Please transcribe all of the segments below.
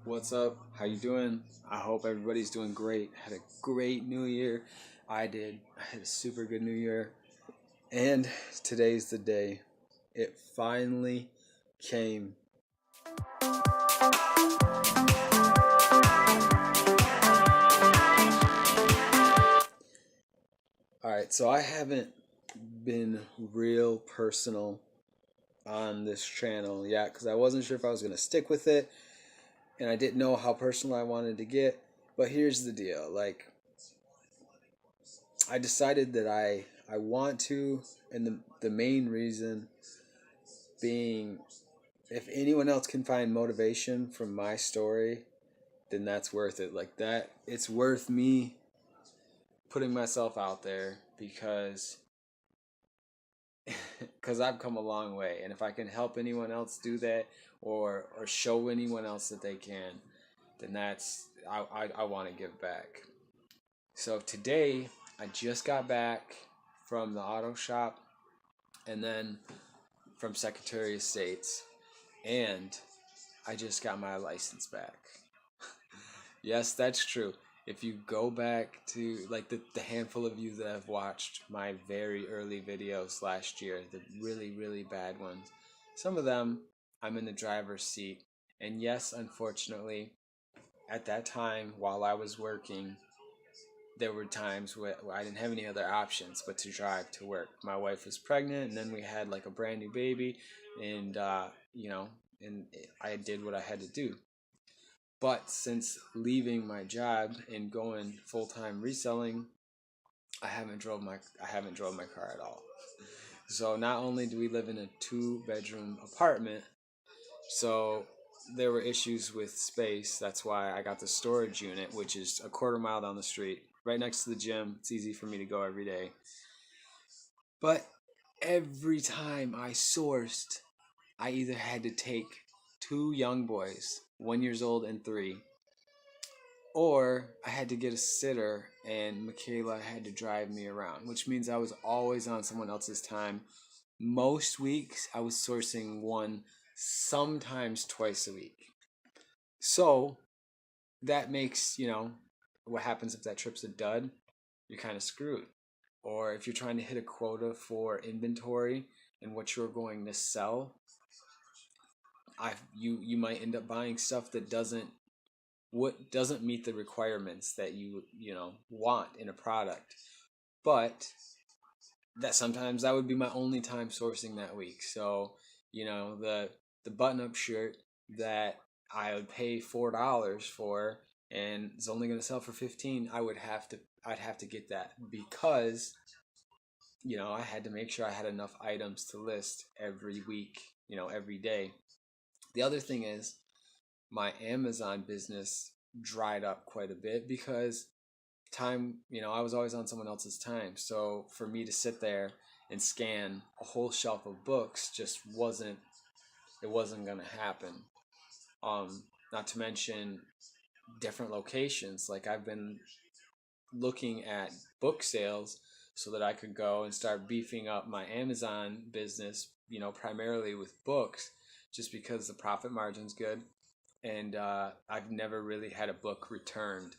What's up? How you doing? I hope everybody's doing great. Had a great new year. I did. I had a super good new year. And today's the day. It finally came. All right, so I haven't been real personal on this channel yet because I wasn't sure if I was going to stick with it and I didn't know how personal I wanted to get. But here's the deal. I decided that I want to, and the main reason being, if anyone else can find motivation from my story, then that's worth it. Like that, it's worth me putting myself out there because I've come a long way, and if I can help anyone else do that, or show anyone else that they can, then I want to give back. So today I just got back from the auto shop and then from Secretary of State's, and I just got my license back. Yes, that's true. If you go back to like the handful of you that have watched my very early videos last year, the really, really bad ones, some of them I'm in the driver's seat. And yes, unfortunately, at that time while I was working, there were times where I didn't have any other options but to drive to work. My wife was pregnant, and then we had like a brand new baby, and I did what I had to do. But since leaving my job and going full time reselling, I haven't drove my car at all. So not only do we live in a 2-bedroom apartment, so there were issues with space. That's why I got the storage unit, which is a quarter mile down the street, right next to the gym. It's easy for me to go every day. But every time I sourced, I either had to take two young boys, 1 years old and three, or I had to get a sitter and Michaela had to drive me around, which means I was always on someone else's time. Most weeks I was sourcing one, sometimes twice a week. So that makes, what happens if that trip's a dud? You're kind of screwed. Or if you're trying to hit a quota for inventory and what you're going to sell, you might end up buying stuff that doesn't meet the requirements that you want in a product. But that sometimes that would be my only time sourcing that week. So the button up shirt that I would pay $4 for and it's only going to sell for 15, I'd have to get that because I had to make sure I had enough items to list every week, every day. The other thing is my Amazon business dried up quite a bit because I was always on someone else's time. So for me to sit there and scan a whole shelf of books just wasn't going to happen. Not to mention different locations. Like I've been looking at book sales so that I could go and start beefing up my Amazon business, primarily with books, just because the profit margin's good. And I've never really had a book returned.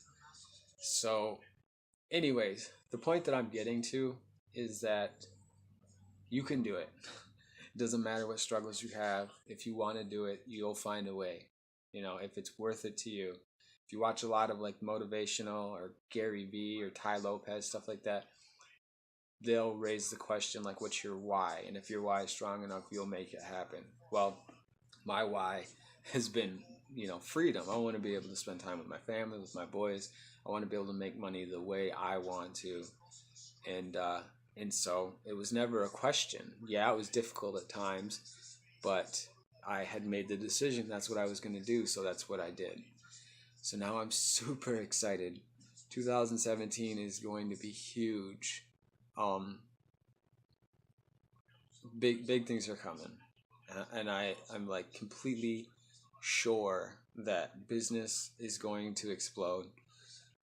So, anyways, the point that I'm getting to is that you can do it. It doesn't matter what struggles you have. If you want to do it, you'll find a way. If it's worth it to you. If you watch a lot of like motivational or Gary Vee or Ty Lopez, stuff like that, they'll raise the question like, what's your why? And if your why is strong enough, you'll make it happen. Well, my why has been, freedom. I want to be able to spend time with my family, with my boys. I want to be able to make money the way I want to. And so it was never a question. Yeah, it was difficult at times, but I had made the decision that's what I was going to do, so that's what I did. So now I'm super excited. 2017 is going to be huge. Big things are coming, and I'm like completely sure that business is going to explode.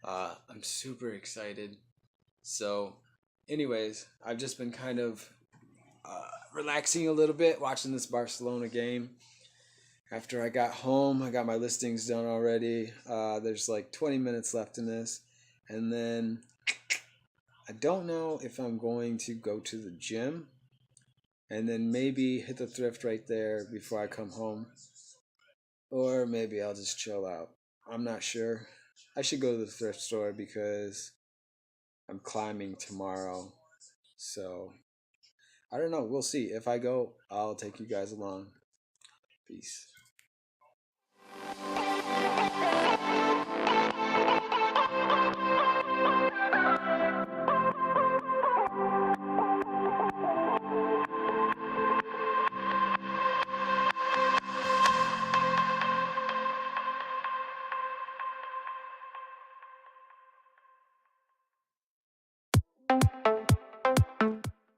I'm super excited. So, anyways, I've just been kind of relaxing a little bit, watching this Barcelona game. After I got home, I got my listings done already. There's like 20 minutes left in this. And then I don't know if I'm going to go to the gym and then maybe hit the thrift right there before I come home. Or maybe I'll just chill out. I'm not sure. I should go to the thrift store because I'm climbing tomorrow. So I don't know. We'll see. If I go, I'll take you guys along. Peace.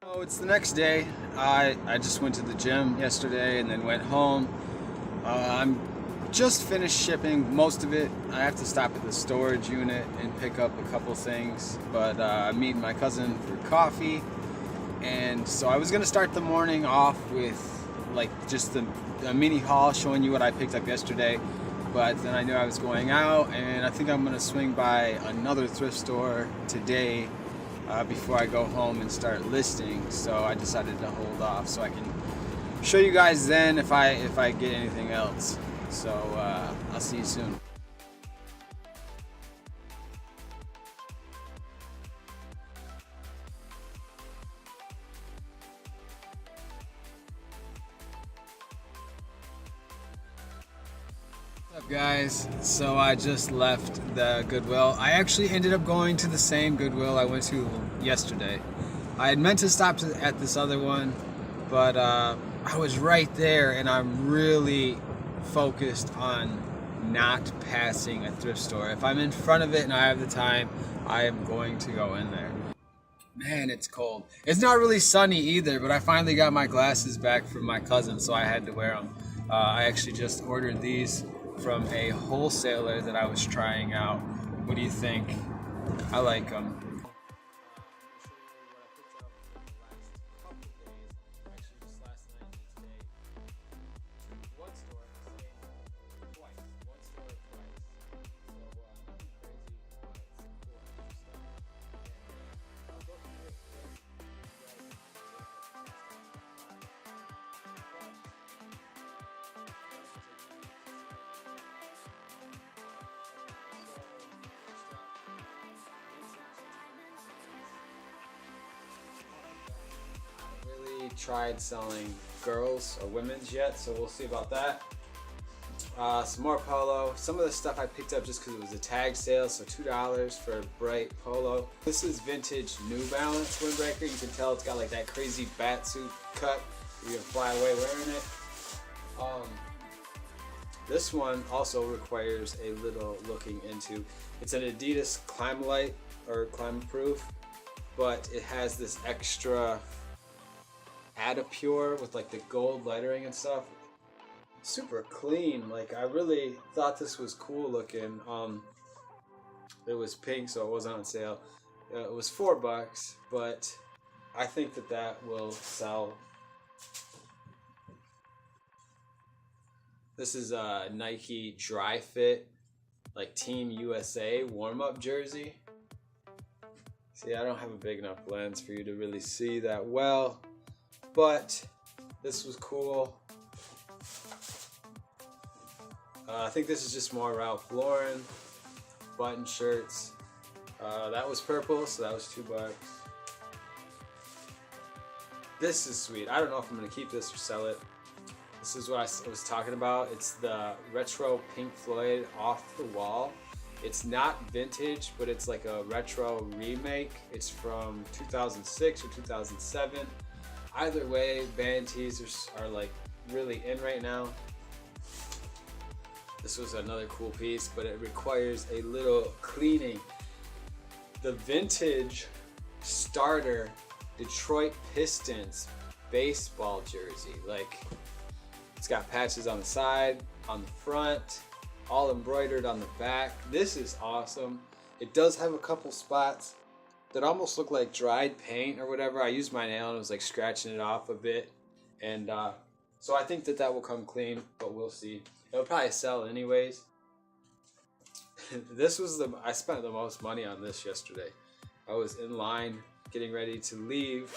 Oh, it's the next day. I just went to the gym yesterday and then went home. I'm just finished shipping most of it. I have to stop at the storage unit and pick up a couple things, but I'm meeting my cousin for coffee. And so I was gonna start the morning off with like just a mini haul showing you what I picked up yesterday, but then I knew I was going out and I think I'm gonna swing by another thrift store today before I go home and start listing. So I decided to hold off so I can show you guys then if I get anything else. So I'll see you soon. What's up, guys? So I just left the Goodwill. I actually ended up going to the same Goodwill I went to yesterday. I had meant to stop at this other one, but I was right there, and I'm really focused on not passing a thrift store. If I'm in front of it and I have the time, I am going to go in there. Man, it's cold. It's not really sunny either, but I finally got my glasses back from my cousin, so I had to wear them. I actually just ordered these from a wholesaler that I was trying out. What do you think? I like them. Tried selling girls or women's yet, so we'll see about that. Some more polo. Some of the stuff I picked up just because it was a tag sale, so $2 for a bright polo. This is vintage New Balance windbreaker. You can tell it's got like that crazy bat suit cut. You're gonna fly away wearing it. This one also requires a little looking into. It's an Adidas Climalite or Climaproof, but it has this extra Adapure with like the gold lettering and stuff. Super clean. Like, I really thought this was cool looking. It was pink, so it wasn't on sale. It was $4, but I think that will sell. This is a Nike Dry Fit, like Team USA warm-up jersey. See, I don't have a big enough lens for you to really see that well, but this was cool. I think this is just more Ralph Lauren button shirts. That was purple, so that was $2. This is sweet. I don't know if I'm gonna keep this or sell it. This is what I was talking about. It's the retro Pink Floyd Off the Wall. It's not vintage, but it's like a retro remake. It's from 2006 or 2007. Either way, band tees are like really in right now. This was another cool piece, but it requires a little cleaning. The vintage starter Detroit Pistons baseball jersey. Like, it's got patches on the side, on the front, all embroidered on the back. This is awesome. It does have a couple spots that almost look like dried paint or whatever. I used my nail and was like scratching it off a bit. And So I think that will come clean, but we'll see. It'll probably sell anyways. I spent the most money on this yesterday. I was in line getting ready to leave,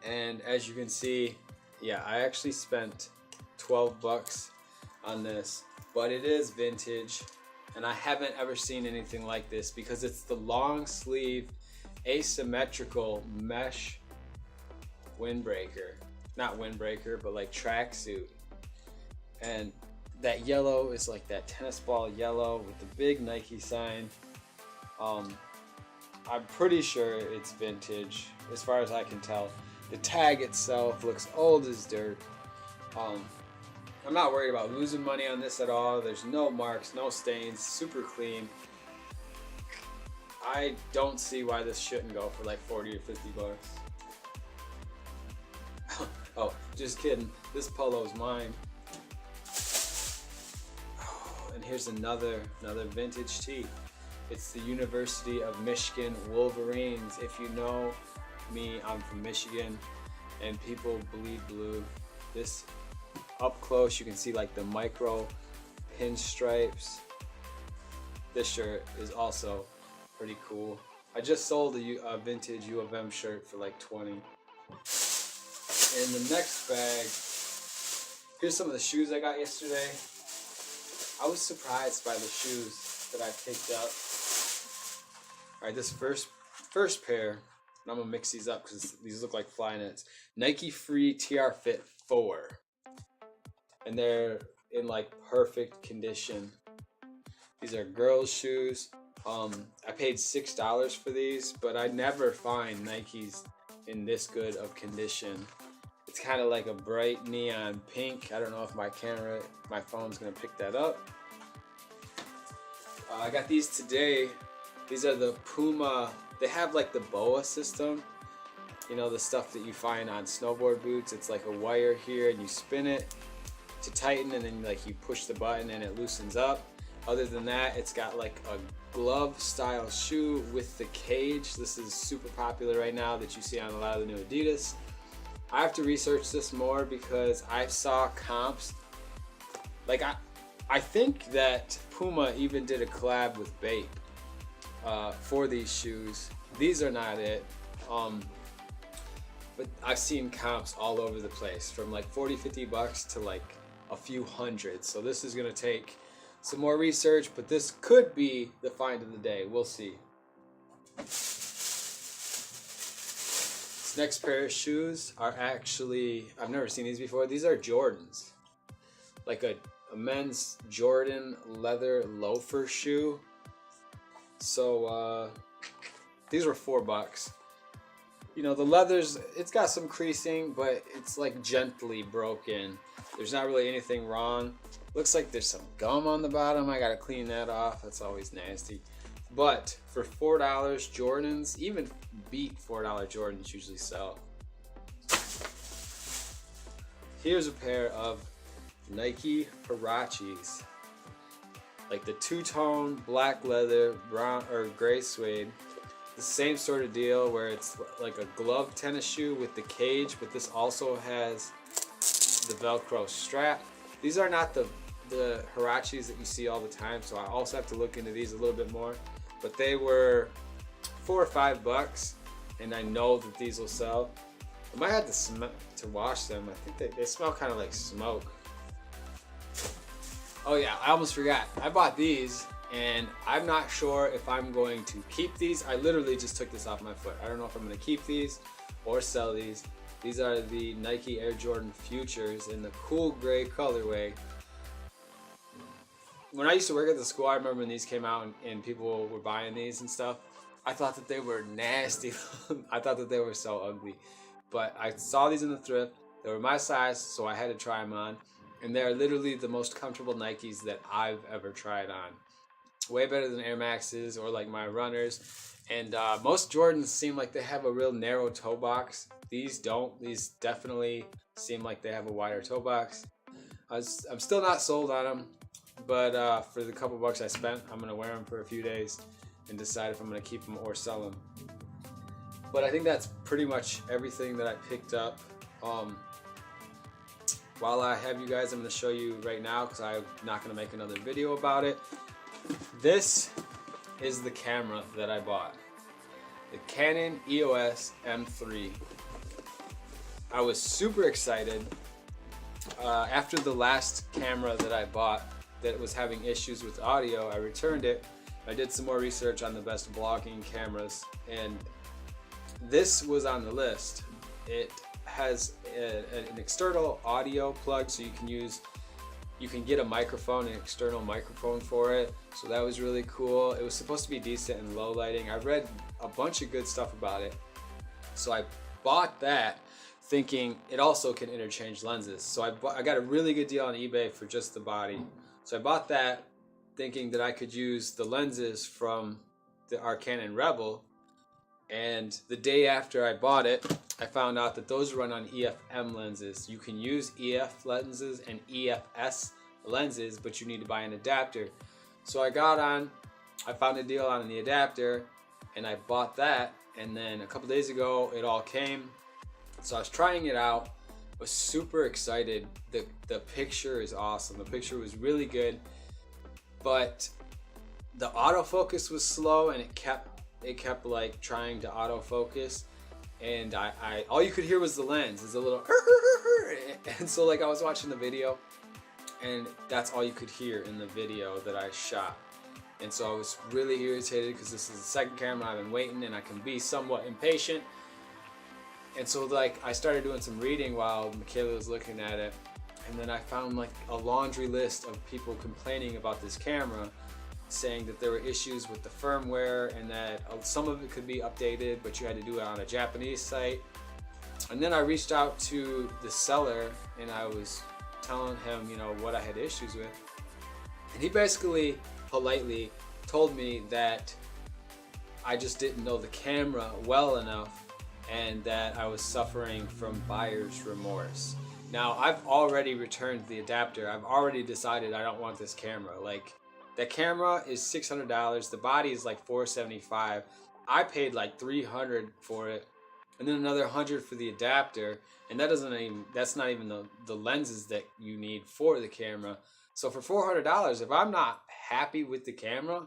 and as you can see, yeah, I actually spent 12 bucks on this, but it is vintage, and I haven't ever seen anything like this because it's the long sleeve asymmetrical mesh windbreaker. Not windbreaker, but like tracksuit. And that yellow is like that tennis ball yellow with the big Nike sign. I'm pretty sure it's vintage as far as I can tell. The tag itself looks old as dirt. I'm not worried about losing money on this at all. There's no marks, no stains, super clean. I don't see why this shouldn't go for like 40 or 50 bucks. Oh, just kidding. This polo's mine. And here's another vintage tee. It's the University of Michigan Wolverines. If you know me, I'm from Michigan, and people bleed blue. This up close, you can see like the micro pinstripes. This shirt is also pretty cool. I just sold a vintage U of M shirt for like 20. In the next bag, here's some of the shoes I got yesterday. I was surprised by the shoes that I picked up. Alright, this first pair, and I'm gonna mix these up because these look like Flyknits. Nike Free TR Fit 4. And they're in like perfect condition. These are girls' shoes. I paid $6 for these, but I never find Nikes in this good of condition. It's kind of like a bright neon pink. I don't know if my phone's gonna pick that up. I got these today. These are the Puma. They have like the BOA system. You know, the stuff that you find on snowboard boots. It's like a wire here and you spin it to tighten, and then like you push the button and it loosens up. Other than that, it's got like a glove style shoe with the cage. This is super popular right now that you see on a lot of the new Adidas. I have to research this more because I saw comps. Like I think that Puma even did a collab with Bape for these shoes. These are not it. But I've seen comps all over the place from like 40, 50 bucks to like a few hundred. So this is gonna take some more research, but this could be the find of the day. We'll see. This next pair of shoes are actually, I've never seen these before. These are Jordans. Like a men's Jordan leather loafer shoe. So these were $4. You know, the leather's, it's got some creasing, but it's like gently broken. There's not really anything wrong. Looks like there's some gum on the bottom. I gotta clean that off. That's always nasty. But for $4, Jordans, even beat $4 Jordans usually sell. Here's a pair of Nike Huaraches. Like the two-tone black leather, brown or gray suede. The same sort of deal where it's like a glove tennis shoe with the cage, but this also has the Velcro strap. These are not the Huaraches that you see all the time, so I also have to look into these a little bit more. But they were $4 or $5, and I know that these will sell. I might have to wash them. I think they smell kind of like smoke. Oh yeah, I almost forgot. I bought these, and I'm not sure if I'm going to keep these. I literally just took this off my foot. I don't know if I'm going to keep these or sell these. These are the Nike Air Jordan Futures in the cool gray colorway. When I used to work at the school, I remember when these came out and people were buying these and stuff. I thought that they were nasty. I thought that they were so ugly. But I saw these in the thrift. They were my size, so I had to try them on. And they're literally the most comfortable Nikes that I've ever tried on. Way better than Air Maxes or like my runners. And most Jordans seem like they have a real narrow toe box. These don't. These definitely seem like they have a wider toe box. I'm still not sold on them. But for the couple bucks I spent, I'm going to wear them for a few days and decide if I'm going to keep them or sell them. But I think that's pretty much everything that I picked up. while I have you guys, I'm going to show you right now because I'm not going to make another video about it. This is the camera that I bought. The Canon EOS M3. I was super excited. After the last camera that I bought that was having issues with audio, I returned it. I did some more research on the best vlogging cameras, and this was on the list. It has an external audio plug, so you can get a microphone, an external microphone for it. So that was really cool. It was supposed to be decent in low lighting. I read a bunch of good stuff about it. So I bought that thinking it also can interchange lenses. So I got a really good deal on eBay for just the body. So I bought that thinking that I could use the lenses from our Canon Rebel. And the day after I bought it, I found out that those run on EF-M lenses. You can use EF lenses and EF-S lenses, but you need to buy an adapter. So I found a deal on the adapter, and I bought that. And then a couple days ago, it all came. So I was trying it out, was super excited. The picture is awesome. The picture was really good, but the autofocus was slow, and it kept like trying to autofocus, and I all you could hear was the lens. It's a little and so like I was watching the video, and that's all you could hear in the video that I shot. And so I was really irritated because this is the second camera I've been waiting, and I can be somewhat impatient. And so like I started doing some reading while Michaela was looking at it, and then I found like a laundry list of people complaining about this camera, saying that there were issues with the firmware and that some of it could be updated, but you had to do it on a Japanese site. And then I reached out to the seller, and I was telling him, you know, what I had issues with. And he basically politely told me that I just didn't know the camera well enough, and that I was suffering from buyer's remorse. Now, I've already returned the adapter. I've already decided I don't want this camera. Like, the camera is $600. The body is like $475. I paid like $300 for it, and then another $100 for the adapter. And that's not even the lenses that you need for the camera. So for $400, if I'm not happy with the camera,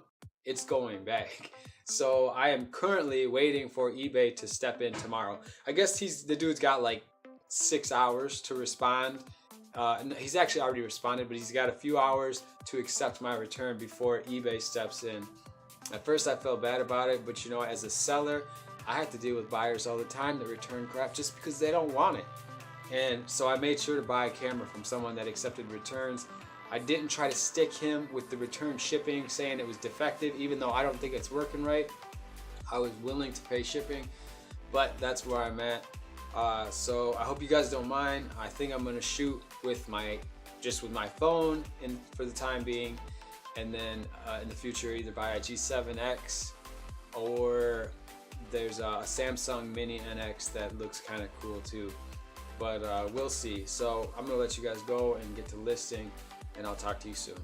it's going back. So I am currently waiting for eBay to step in tomorrow. I guess the dude's got like 6 hours to respond. He's actually already responded, but he's got a few hours to accept my return before eBay steps in. At first I felt bad about it, but you know, as a seller, I have to deal with buyers all the time that return crap just because they don't want it. And so I made sure to buy a camera from someone that accepted returns. I didn't try to stick him with the return shipping, saying it was defective, even though I don't think it's working right. I was willing to pay shipping, but that's where I'm at. So I hope you guys don't mind. I think I'm gonna shoot with my phone for the time being, and then in the future either buy a G7X, or there's a Samsung Mini NX that looks kind of cool too. But we'll see. So I'm gonna let you guys go and get to listing, and I'll talk to you soon.